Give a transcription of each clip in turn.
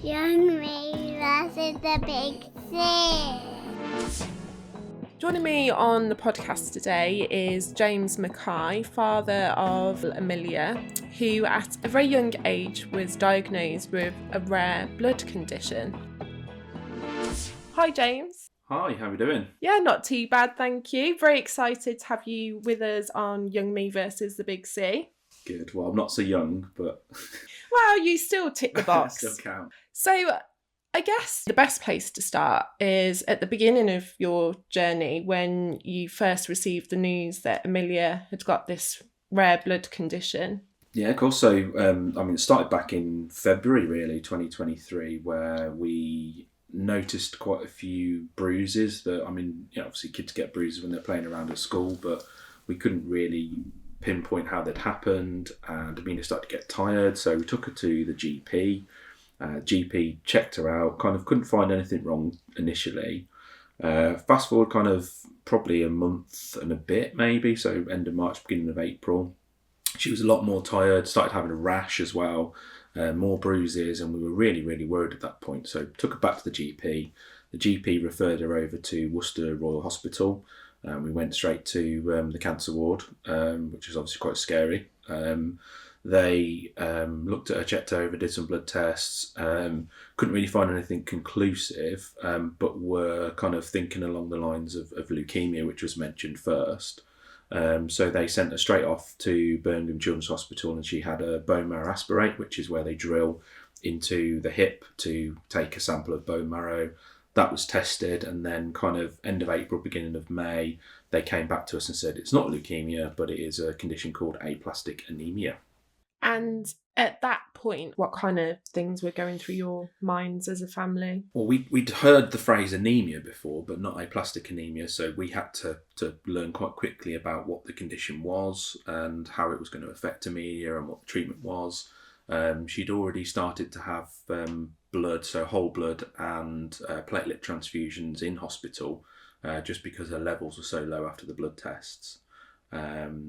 Young me versus the big sea. Joining me on the podcast today is James Mackay, father of Emilia, who at a very young age was diagnosed with a rare blood condition. Hi James. Hi, how are we doing? Yeah, not too bad, thank you. Very excited to have you with us on Young Me versus the Big C. Good. Well, I'm not so young, but Well, you still tick the box. still count. So I guess the best place to start is at the beginning of your journey when you first received the news that Emilia had got this rare blood condition. Yeah, of course. So, it started back in February, really, 2023, where we noticed quite a few bruises that, obviously kids get bruises when they're playing around at school, but we couldn't really pinpoint how they'd happened, and Amelia started to get tired, so we took her to the GP. GP checked her out, kind of couldn't find anything wrong initially. Fast forward kind of probably a month and a bit maybe, so end of March, beginning of April. She was a lot more tired, started having a rash as well, more bruises, and we were really, really worried at that point. So took her back to the GP. The GP referred her over to Worcester Royal Hospital. We went straight to the cancer ward, which was obviously quite scary. They looked at her, checked her over, did some blood tests, couldn't really find anything conclusive, but were kind of thinking along the lines of leukemia, which was mentioned first. So they sent her straight off to Birmingham Children's Hospital, and she had a bone marrow aspirate, which is where they drill into the hip to take a sample of bone marrow. That was tested, and then kind of end of April, beginning of May, they came back to us and said it's not leukemia, but it is a condition called aplastic anemia. And at that point, what kind of things were going through your minds as a family? Well, we'd heard the phrase anemia before, but not aplastic anemia, so we had to learn quite quickly about what the condition was and how it was going to affect Amelia and what the treatment was. She'd already started to have blood, so whole blood and platelet transfusions in hospital, just because her levels were so low after the blood tests.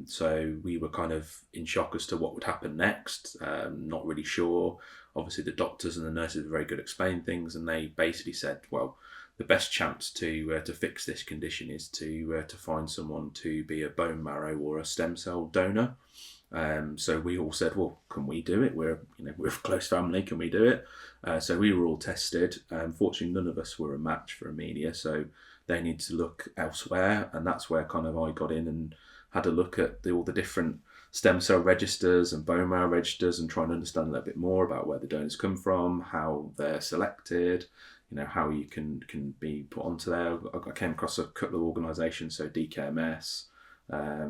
So we were kind of in shock as to what would happen next, not really sure. Obviously the doctors and the nurses were very good at explaining things, and they basically said, well, the best chance to fix this condition is to find someone to be a bone marrow or a stem cell donor. So we all said, well, can we do it? We're a close family, can we do it? So we were all tested. Fortunately, none of us were a match for Emilia, so they needed to look elsewhere, and that's where kind of I got in and had a look at all the different stem cell registers and bone marrow registers and trying to understand a little bit more about where the donors come from, how they're selected, how you can be put onto there. I came across a couple of organisations, so DKMS,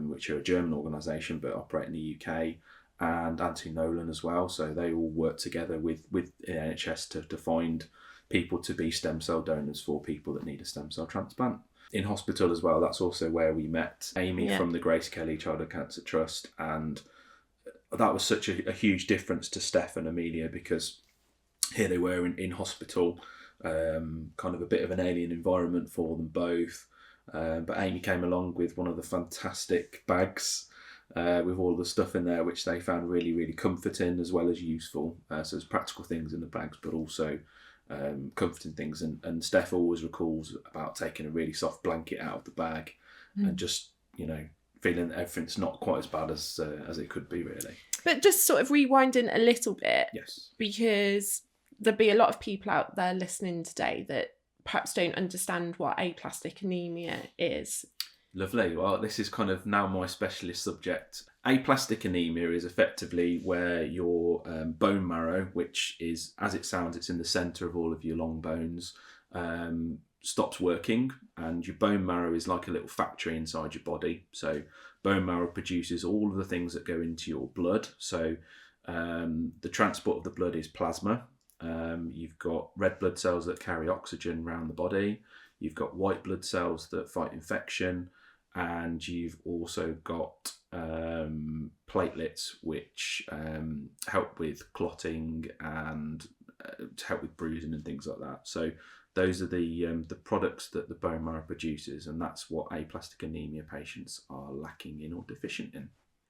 which are a German organisation but operate in the UK, and Anthony Nolan as well. So they all work together with the NHS to find people to be stem cell donors for people that need a stem cell transplant. In hospital as well, that's also where we met Amy from the Grace Kelly Childhood Cancer Trust, and that was such a huge difference to Steph and Amelia, because here they were in hospital, kind of a bit of an alien environment for them both, but Amy came along with one of the fantastic bags with all the stuff in there, which they found really, really comforting as well as useful. So there's practical things in the bags, but also comforting things, and Steph always recalls about taking a really soft blanket out of the bag and just feeling that everything's not quite as bad as it could be, really. But just sort of rewinding a little bit, yes, because there'll be a lot of people out there listening today that perhaps don't understand what aplastic anemia is. Lovely. Well, this is kind of now my specialist subject. Aplastic anemia is effectively where your bone marrow, which is, as it sounds, it's in the centre of all of your long bones, stops working, and your bone marrow is like a little factory inside your body. So bone marrow produces all of the things that go into your blood. So the transport of the blood is plasma. You've got red blood cells that carry oxygen around the body. You've got white blood cells that fight infection. And you've also got platelets, which help with clotting and to help with bruising and things like that. So those are the products that the bone marrow produces, and that's what aplastic anemia patients are lacking in or deficient in.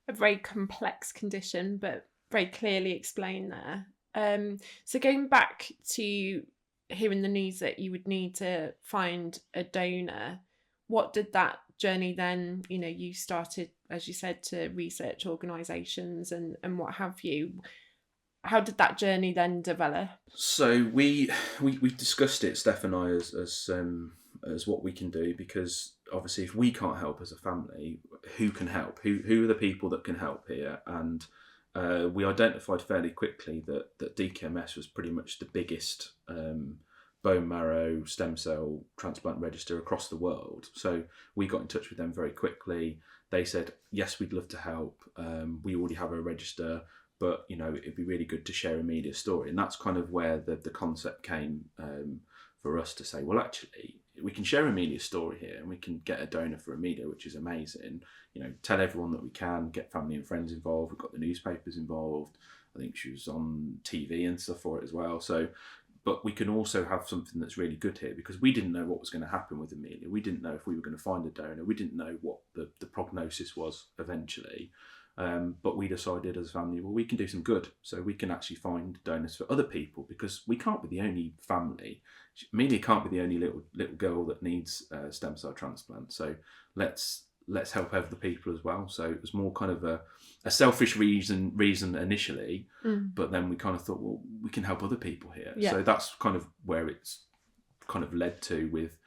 A very complex condition, but very clearly explained there. So going back to hearing the news that you would need to find a donor, what did that journey then, you started, as you said, to research organisations and what have you. How did that journey then develop? So we discussed it, Steph and I, as what we can do, because obviously if we can't help as a family, who can help? Who are the people that can help here? And we identified fairly quickly that DKMS was pretty much the biggest bone marrow stem cell transplant register across the world. So we got in touch with them very quickly. They said, yes, we'd love to help. We already have a register, but it'd be really good to share Emilia's story. And that's kind of where the concept came for us to say, well, actually, we can share Emilia's story here and we can get a donor for Emilia, which is amazing. Tell everyone that we can, get family and friends involved. We've got the newspapers involved. I think she was on TV and stuff for it as well. So, but we can also have something that's really good here, because we didn't know what was going to happen with Emilia. We didn't know if we were going to find a donor. We didn't know what the prognosis was eventually. But we decided as a family, well, we can do some good. So we can actually find donors for other people, because we can't be the only family. Emilia can't be the only little girl that needs a stem cell transplant. So let's help other people as well. So it was more kind of a selfish reason initially, but then we kind of thought, well, we can help other people here. Yeah. So that's kind of where it's kind of led to with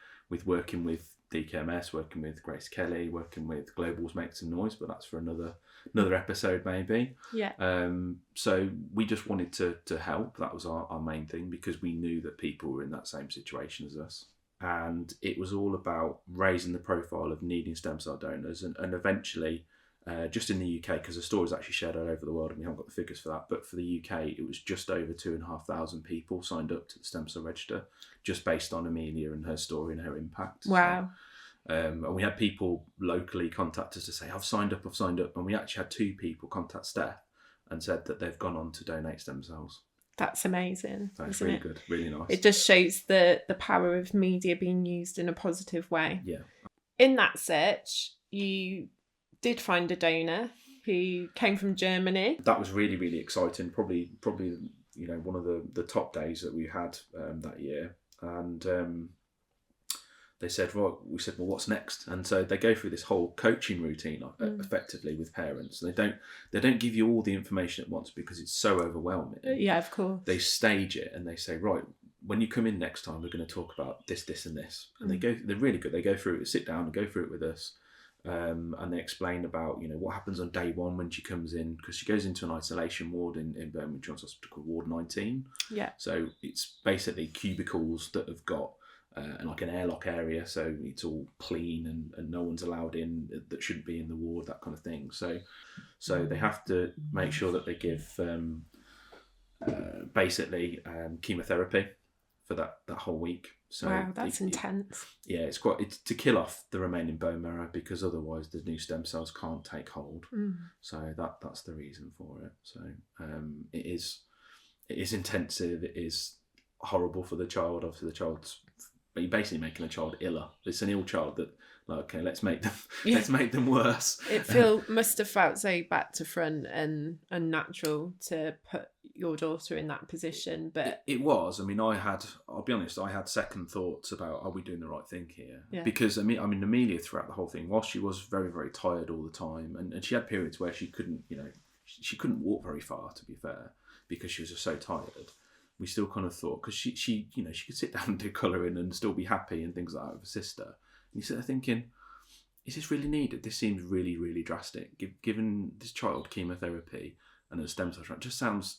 working with DKMS, working with Grace Kelly, working with Global's Make Some Noise, but that's for another episode maybe. Yeah. So we just wanted to help. That was our main thing, because we knew that people were in that same situation as us. And it was all about raising the profile of needing stem cell donors, and eventually, just in the UK, because the story is actually shared all over the world and we haven't got the figures for that, but for the UK, it was just over 2,500 people signed up to the stem cell register, just based on Emilia and her story and her impact. Wow. So, and we had people locally contact us to say, I've signed up. And we actually had 2 people contact Steph and said that they've gone on to donate stem cells. That's amazing. That's really good, really nice. It just shows the power of media being used in a positive way. Yeah. In that search, you did find a donor who came from Germany. That was really, really exciting. Probably one of the top days that we had that year. And they said, right, we said, well, what's next? And so they go through this whole coaching routine effectively with parents. They don't give you all the information at once, because it's so overwhelming. Yeah, of course. They stage it and they say, right, when you come in next time, we're going to talk about this, this, and this. And they're really good. They go through it, sit down and go through it with us. And they explain about, what happens on day 1 when she comes in, because she goes into an isolation ward in Birmingham Children's Hospital called Ward 19. Yeah. So it's basically cubicles that have got like an airlock area, so it's all clean and no one's allowed in that shouldn't be in the ward, that kind of thing. So they have to make sure that they give basically chemotherapy for that whole week. So wow, that's intense. It's to kill off the remaining bone marrow, because otherwise the new stem cells can't take hold. So that's the reason for it. So it is intensive. It is horrible for the child. Obviously, you're basically making a child iller. It's an ill child that, like, okay, let's make them worse. It must have felt so back to front and unnatural to put your daughter in that position, but it was. I mean, I'll be honest, I had second thoughts about, are we doing the right thing here? Yeah. Because I mean, Emilia throughout the whole thing, whilst she was very, very tired all the time, and she had periods where she couldn't walk very far, to be fair, because she was just so tired. We still kind of thought, because she could sit down and do colouring and still be happy and things like that with her sister. And you sit there thinking, is this really needed? This seems really, really drastic. Given this child chemotherapy and a stem cell transplant, just sounds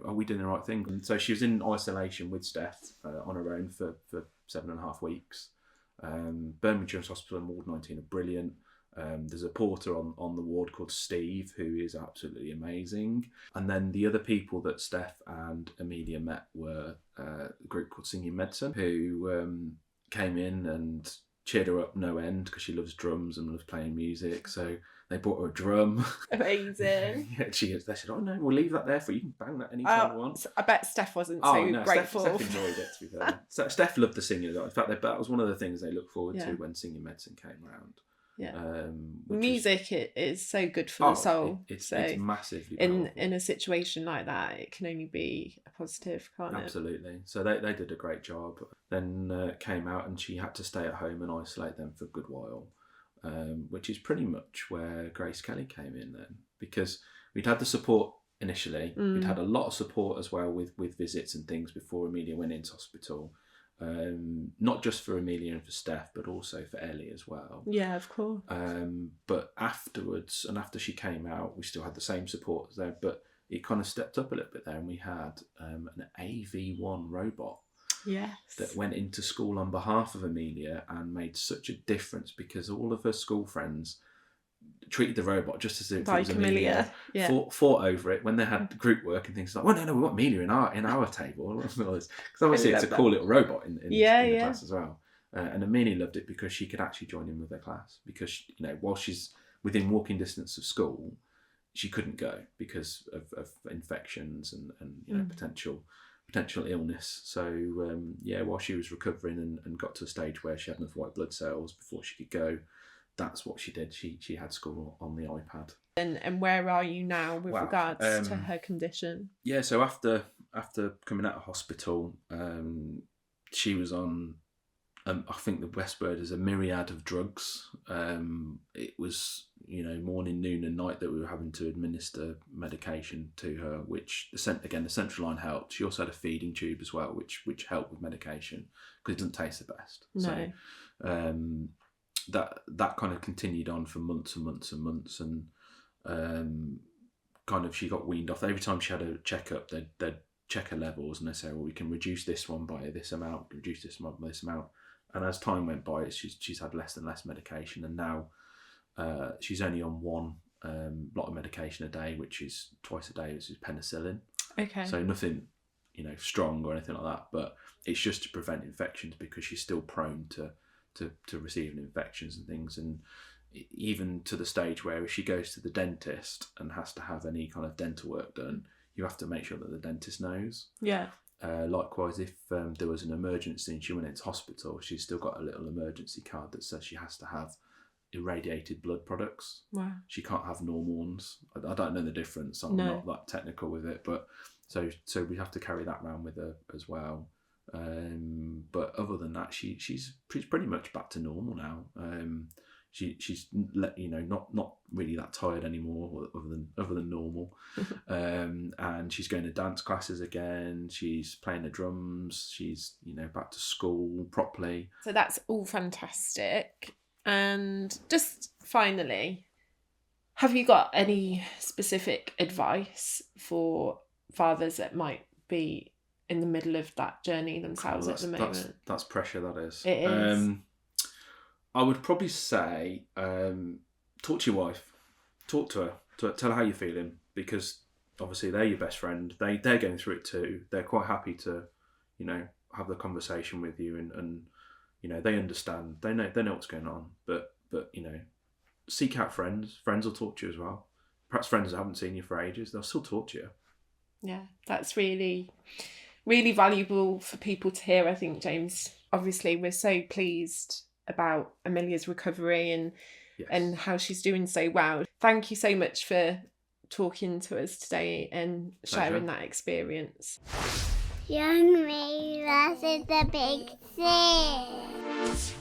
are we doing the right thing? And so she was in isolation with Steph on her own for 7.5 weeks. Birmingham Children's Hospital and Ward 19 are brilliant. There's a porter on the ward called Steve, who is absolutely amazing. And then the other people that Steph and Emilia met were a group called Singing Medicine, who came in and cheered her up no end, because she loves drums and loves playing music. So they bought her a drum. Amazing. They said, oh no, we'll leave that there for you. You can bang that anytime you want. I bet Steph wasn't grateful. Steph enjoyed it, to be fair. So Steph loved the singing. In fact, that was one of the things they looked forward to when Singing Medicine came round. Yeah. which Music is so good for the soul. It's massively in powerful. in a situation like that, it can only be a positive, can't it? Absolutely. So they did a great job. Then came out and she had to stay at home and isolate them for a good while, which is pretty much where Grace Kelly came in then, because we'd had the support initially. We'd had a lot of support as well with visits and things before Emilia went into hospital. Not just for Emilia and for Steph, but also for Ellie as well. Yeah, of course. But afterwards, and after she came out, we still had the same support there, but it kind of stepped up a little bit there, and we had an AV1 robot Yes. that went into school on behalf of Emilia and made such a difference, because all of her school friends treated the robot just as if it was Emilia. Yeah. Fought over it when they had group work and things like, well, no, we want Emilia in our table, because obviously it's a cool little robot in the class as well. And Emilia loved it because she could actually join in with their class, because while she's within walking distance of school, she couldn't go because of infections and potential illness. So while she was recovering and got to a stage where she had enough white blood cells before she could go, that's what she did. She had school on the iPad. And where are you now with regards to her condition? Yeah, so after coming out of hospital, she was on, I think the best word is a myriad of drugs. It was, morning, noon and night that we were having to administer medication to her, which, again, the central line helped. She also had a feeding tube as well, which helped with medication, because it doesn't taste the best. No. So that kind of continued on for months and months and months, and kind of she got weaned off. Every time she had a checkup, they'd check her levels and they say, well, we can reduce this one by this amount, reduce this one by this amount. And as time went by, she's had less and less medication, and now she's only on one lot of medication a day, which is twice a day, which is penicillin. Okay. So nothing, strong or anything like that, but it's just to prevent infections, because she's still prone to receiving infections and things, and even to the stage where if she goes to the dentist and has to have any kind of dental work done, you have to make sure that the dentist knows. Yeah. Likewise, if there was an emergency and she went into hospital, she's still got a little emergency card that says she has to have irradiated blood products. Wow. She can't have normal ones. I don't know the difference. I'm not that technical with it, but so we have to carry that around with her as well. But other than that, she's pretty much back to normal now. She's not really that tired anymore, other than normal. And she's going to dance classes again. She's playing the drums. She's back to school properly. So that's all fantastic. And just finally, have you got any specific advice for fathers that might be in the middle of that journey themselves at the moment? That's pressure, that is. It is. I would probably say, talk to your wife, talk to her, tell her how you're feeling, because obviously they're your best friend. They're going through it too. They're quite happy to, have the conversation with you, and they understand. They know what's going on. But seek out friends. Friends will talk to you as well. Perhaps friends that haven't seen you for ages, they'll still talk to you. Yeah, that's really, really valuable for people to hear, I think, James. Obviously, we're so pleased about Emilia's recovery and how she's doing so well. Thank you so much for talking to us today and sharing that experience. Young me, that's the big thing.